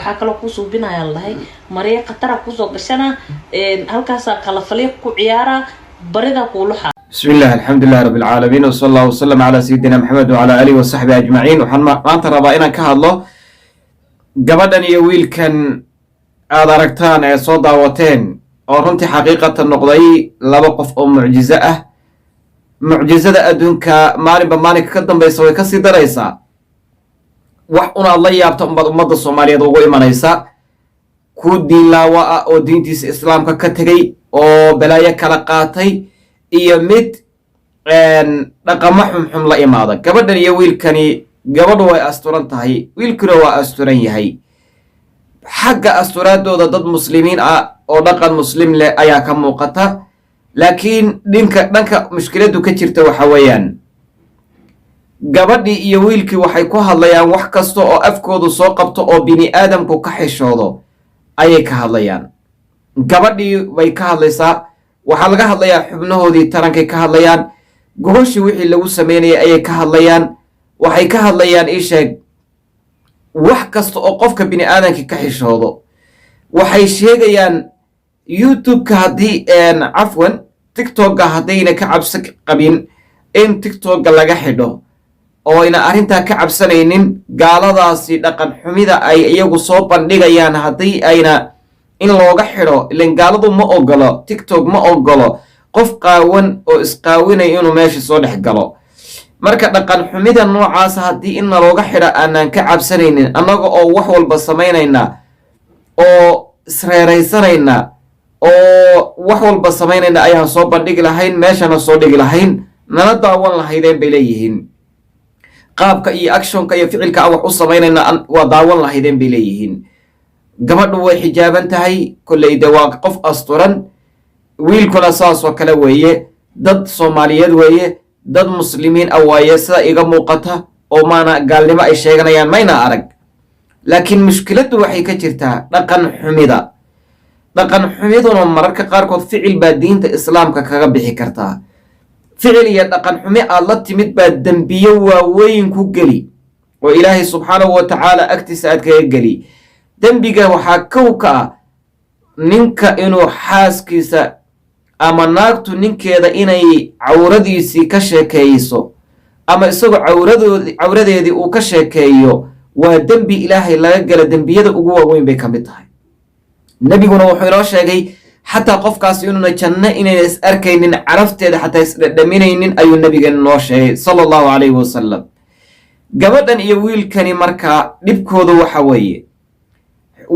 waxaa kaloo ku suubinaya lahay mariya qatara ku soo gashana halkaas kala faliyo ku ciyaara barida ku luxa بسم الله الحمد لله رب العالمين وصلى الله وسلم على سيدنا محمد وعلى آله وصحبه أجمعين وحنا maanta rabaa inaan ka hadlo gabadhan iyo wiilkan aad aragtaan ee soo daawateen oo runtii xaqiiqatan noqday laba qof oo mucjizo ah mucjizada adduunka maalinba maalinka ka dambaysa way kasii daraysaa wax unaad la yaabta unbaad ummadda Soomaaliyeed ugu imanaysa ku diilaawa ah oo diintiisa islaamka ka tegay oo balaayo kala qaatay iyo mid dhaqamo xumxum la imaada gabadhan iyo wiilkani gabadhu way asturan tahay wiilkuna waa asturan yahay xagga asturaadooda dad muslimiin ah oo dhaqan muslim leh ayaa ka muuqata laakiin dhanka mushkiladu ka jirta waxa weeyaan gabadhii iyo wiilkii waxay ku hadlayaan wax kasta oo afkoodu soo qabto oo bini aadamku ka xishoodo ayay ka hadlayaan gabadhii bay ka hadlaysaa waxaa laga hadlayaa xubnahoodii tarankay ka hadlayaan gogoshii wixii lagu sameynayay ayay ka hadlayaan waxay ka hadlayaan ii sheeg wax kasta oo qofka bini aadamka ka xishoodo waxay sheegayaan youtube-ka haddii cafwan tiktok-ga haddayna ka cabsi qabin in tiktok-ga laga xidho oo ayna arrintaa ka cabsanaynin gaaladaasi dhaqan xumida ay iyagu soo bandhigayaan haddii ayna in looga xidho ilan gaaladu ma ogolo tiktok ma ogolo qof qaawan oo isqaawinaya inuu meesha soo dhex galo marka dhaqan xumida noocaas haddii in looga xidho aanan ka cabsanaynin annaga oo wax walba samaynayna oo isreeraysanayna oo wax walba samaynayna ayaan soo bandhigi lahayn meeshana soo dhigi lahayn nala daawan lahaydeen bay leeyihiin qaabka iyo actionka iyo ficilka aan wax u samaynayna waa daawan lahaydeen bay leeyihiin gabadhu way xijaaban tahay kollayda waa qof asturan wiilkuna saasoo kale weeye dad Soomaaliyeed weeye dad muslimiin ah waaye sida iga muuqata oo maana gaalnimo ay sheeganayaan mayna arag laakiin mushkiladu waxay ka jirtaa dhaqan xumiduna mararka qaarkood ficil baa diinta islaamka kaga bixi kartaa ficil iyo dhaqan xumi aad la timid baa dembiyo waaweyn ku geli oo ilaahay subxaanahu wa tacaala agtiisa aad kaga geli dembiga waxaa kow ka ah ninka inuu xaaskiisa ama naagtu ninkeeda inay cawradiisii ka sheekeeyso ama isagoo cawradeedii uu ka sheekeeyo waa dembi ilaahay laga gala dembiyada ugu waaweyn bay ka mid tahay nebiguna wuxuu inoo sheegay xataa qofkaas inuuna janno inayna is arkaynin carafteeda xataa isdhadhaminaynin ayuu nebigeena noo sheegay sala allahu calayhi wasalam gabadhan iyo wiilkani markaa dhibkooda waxa weeye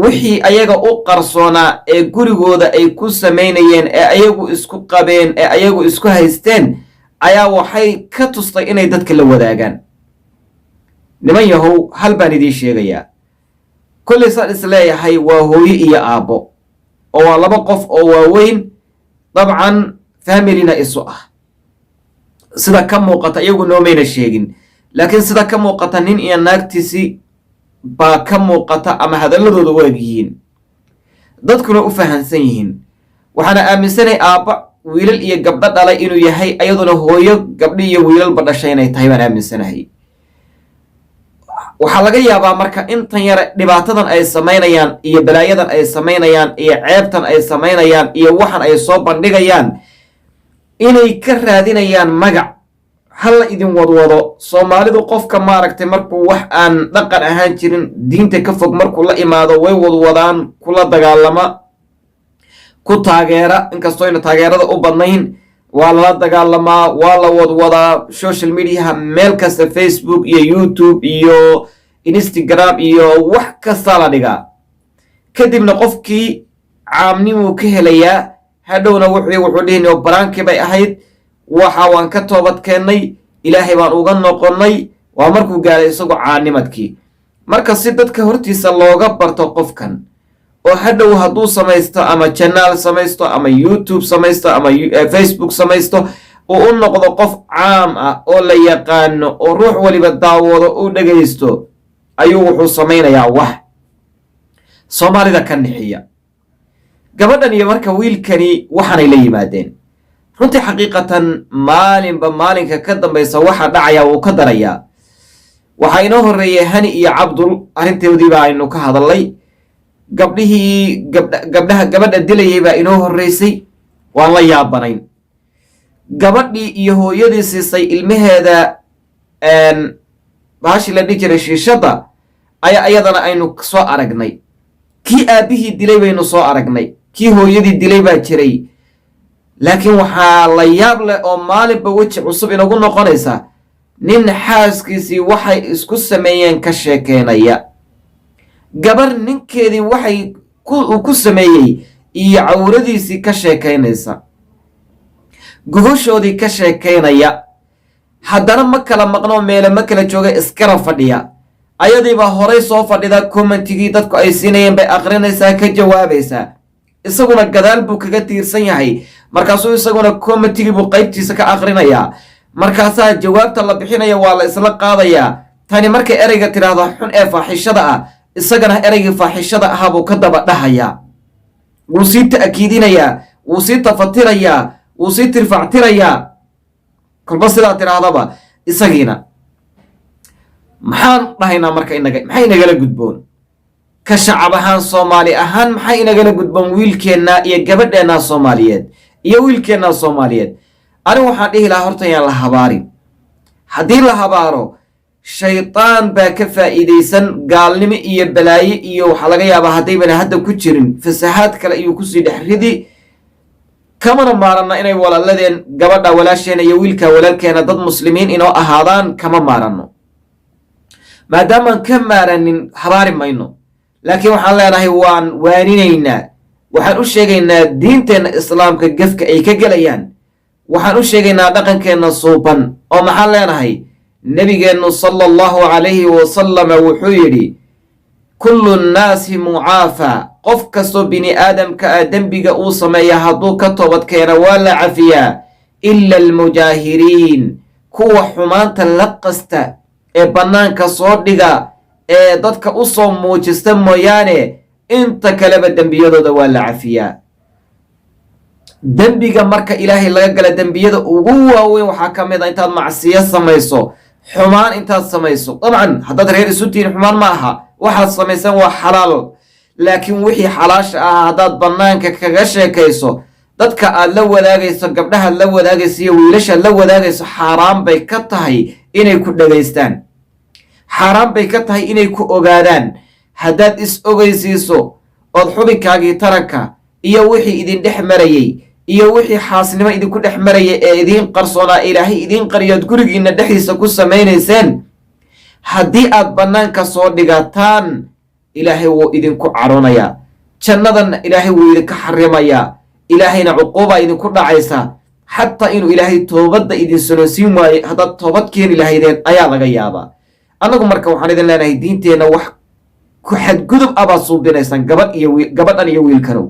wixii ayaga u qarsoonaa ee gurigooda ay ku samaynayeen ee ayagu isku qabeen ee ayagu isku haysteen ayaa waxay ka tustay inay dadka la wadaagaan niman yahow hal baan idiin sheegayaa kollay saan is leeyahay waa hooyo iyo aabbo oo waa laba qof oo waaweyn dabcan familina isu ah sida ka muuqata iyagu noomayna sheegin laakiin sida ka muuqata nin iyo naagtiisii baa ka muuqata ama hadalladooda u eg yihiin dadkuna u fahansan yihiin waxaana aaminsanahay aabba wiilal iyo gabdho dhalay inuu yahay ayaduna hooyo gabdho iyo wiilalba dhashay inay tahay baan aaminsanahay waxaa laga yaabaa marka intan yare dhibaatadan ay samaynayaan iyo balaayadan ay samaynayaan iyo ceebtan ay samaynayaan iyo waxan ay soo bandhigayaan inay ka raadinayaan magac halla idin wadwado Soomaalidu qofka maaragtay markuu wax aan dhaqan ahaan jirin diinta ka fog markuu la imaado way wadwadaan kula dagaalama ku taageera inkastoo ayna taageerada u badnayn waa la dagaalamaa waa la wadwadaa social media meel kasta Facebook iyo YouTube iyo Instagram iyo wax kasta la dhigaa kadibna qofkii caamnimo ka helayaa hadhowna wuxuu dhihin baraanki bay ahayd waxa waan ka toobad keenay ilaahay baan uga noqonnay waa markuu gaaray isagoo caanimadkii marka si dadka hortiisa looga barto qofkan oo hadhow hadduu samaysto ama channel samaysto ama YouTube samaysto ama Facebook samaysto oo u noqdo qof caam ah oo la yaqaano oo ruux waliba daawado oo dhageysto ayuu wuxuu samaynayaa wax Soomaalida ka nixiya gabadhan iyo marka wiilkani waxaanay la yimaadeen runtii xaqiiqatan maalinba maalinka ka dambaysa waxa dhacaya uu ka daraya waxa inoo horeeyay Hani iyo Cabdul arintoodii baa aynu ka hadalay gabadha dilayay baa inoo horreysay, waan la yaabanayn. gabadhii iyo hooyadii siisay ilmaheeda baashii la dhihi jiray shiishadda ayaa iyadana aynu soo aragnay. kii aabbihii dilay baynu soo aragnay, kii hooyadii dilay baa jiray. laakiin waxaa la yaab leh oo maalinba weji cusub inagu noqonaysa nin xaaskiisii waxay isku sameeyeen ka sheekeynaya, gabar ninkeedii waxay uu ku sameeyey iyo cawradiisii ka sheekaynaysa, gogoshoodii ka sheekaynaya. haddana ma kala maqno meele ma kala jooga, iskala fadhiya. ayadiibaa horay soo fadhida, commentigii dadku ay siinayeen bay aqrinaysaa, ka jawaabaysaa. isaguna gadaal buu kaga tiirsan yahay, markaasuu isaguna commentigii buu qaybtiisa ka aqrinayaa. markaasaa jawaabta la bixinaya, waa la isla qaadayaa. tani markay ereyga tidhaahdo xun ee faaxishada ah, isagana ereygii faaxishada ahaa buu ka daba dhahayaa, wuu sii ta'kiidinayaa, wuu sii tafatirayaa, wuu sii tirfactirayaa. kolba sidaa tidhaahdaba isagiina maxaan dhahaynaa marka maxay inagala gudboon ka shacab ahaan, soomaali ahaan maxay inagala gudboon wiilkeenna iyo gabadheennaa soomaaliyeed iyo wiilkeennaa soomaaliyeed? anigu waxaan dhihi lahaa horta yaan la habaarin. haddii la habaaro shaydaan baa ka faa'iidaysan, gaalnimo iyo balaaye iyo waxaa laga yaabaa haddaybana hadda ku jirin fasahaad kale iyuu kusii dhex ridi. kamana maaranno inay walaaladeen, gabadha walaasheena iyo wiilka walaalkeena dad muslimiin inoo ahaadaan, kama maaranno. maadaamaan ka maaranin habaari mayno, laakiin waxaan leenahay waan waaninaynaa, waxaan u sheegaynaa diinteenna islaamka gefka ay ka gelayaan, waxaan u sheegaynaa dhaqankeenna suuban. oo maxaan leenahay? nebigeennu sala allahu calayhi wasalama wuxuu yidhi kullu nnaasi mucaafa, qof kastoo bini aadamka ah dembiga uu sameeya hadduu ka toobad keena waa la cafiyaa, ila almujaahiriin, kuwa xumaanta la qasta ee bannaanka soo dhiga ee dadka u soo muujista mooyaane, inta kaleba dembiyadooda waa la cafiyaa. dembiga marka ilaahay laga gala dembiyada ugu waaweyn waxaa ka mid a intaad macsiyo samayso, xumaan intaad samayso. dabcan haddaad reer isu tihiin xumaan ma aha, waxaad samaysaan waa xalaal. laakiin wixii xalaasha ah haddaad bannaanka kaga sheekayso, dadka aad la wadaagayso, gabdhahaad la wadaagayso iyo wiilashaad la wadaagayso, xaaraan bay ka tahay inay ku dhagaystaan, xaaraan bay ka tahay inay ku ogaadaan. haddaad is ogeysiiso ood xubinkaagii taranka iyo wixii idin dhex marayey iyo wixii xaasnimo idinku dhex marayay ee idiin qarsoonaa ilaahay idiin qariyood gurigiinna dhexdiisa ku samaynayseen, haddii aad bannaanka soo dhigataan, ilaahay wuu idinku caronayaa, jannadanna ilaahay wuu idinka xarimayaa, ilaahayna cuquubaa idinku dhacaysa. xataa inuu ilaahay toobadda idin solonsiin waayey haddaad toobad keeni lahaydeen ayaa laga yaabaa. annagu marka waxaan idin leenahay diinteenna wax ku xadgudub abaad suubinaysaan, gabadhan iyo wiilkanow.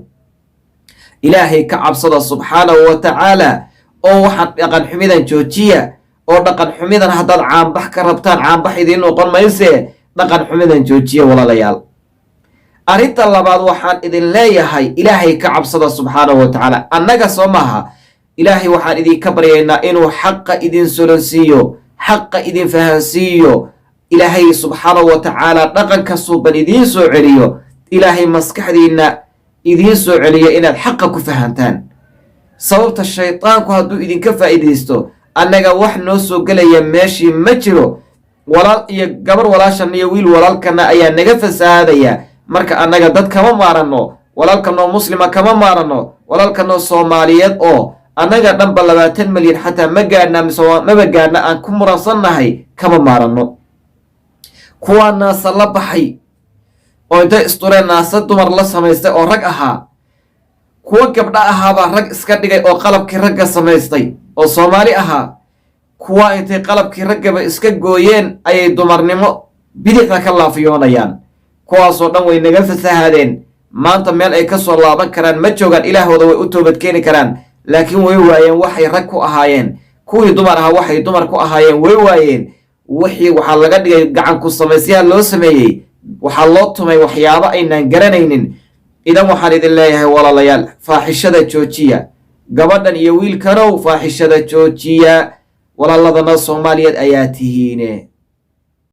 ilaahay ka cabsada subxaanahu wa tacaala, oo waxaad dhaqan xumidan joojiya. oo dhaqan xumidan haddaad caanbax ka rabtaan, caanbax idiin noqon maysee dhaqan xumidan joojiya walaalayaal. arrinta labaad waxaan idin leeyahay, ilaahay ka cabsada subxaanahu wa tacaala. annaga soo maaha, ilaahay waxaan idinka baryaynaa inuu xaqa idin solonsiiyo, xaqa idin fahansiiyo. ilaahay subxaanahu wa tacaala dhaqanka suuban idiin soo celiyo, ilaahay maskaxdiinna idiin soo celiyo inaad xaqa ku fahantaan. sababta shaydaanku hadduu idinka faa'iidaysto, annaga wax noo soo gelaya meeshii ma jiro. walaal iyo gabar walaashan iyo wiil walaalkana ayaa naga fasahaadaya. marka annaga dad kama maaranno, walaalkanoo muslima kama maaranno, walaalkanoo soomaaliyeed oo annaga dhanba 20 milyan xataa ma gaadhna mise maba gaadhna aan ku muransannahay kama maaranno. kuwaa naasa la baxay oo intay istureen naasa dumar la samaystay oo rag ahaa, kuwa gabdha ahaabaa rag iska dhigay oo qalabkii ragga samaystay oo soomaali ahaa. kuwaa intay qalabkii raggaba iska gooyeen ayay dumarnimo bidixda ka laafiyoonayaan. kuwaasoo dhan way naga fasahaadeen. maanta meel ay ka soo laaban karaan ma joogaan, ilaahooda way u toobad keeni karaan, laakiin way waayeen waxay rag ku ahaayeen. kuwii dumar ahaa waxay dumar ku ahaayeen way waayeen. wixii waxaa laga dhigay gacan ku samaysyaha loo sameeyey, waxaa loo tumay waxyaabo aynaan garanaynin. idan waxaan idin leeyahay walaalayaal, faaxishada joojiya. gabadhan iyo wiilkanow faaxishada joojiya. walaaladana soomaaliyeed ayaa tihiine.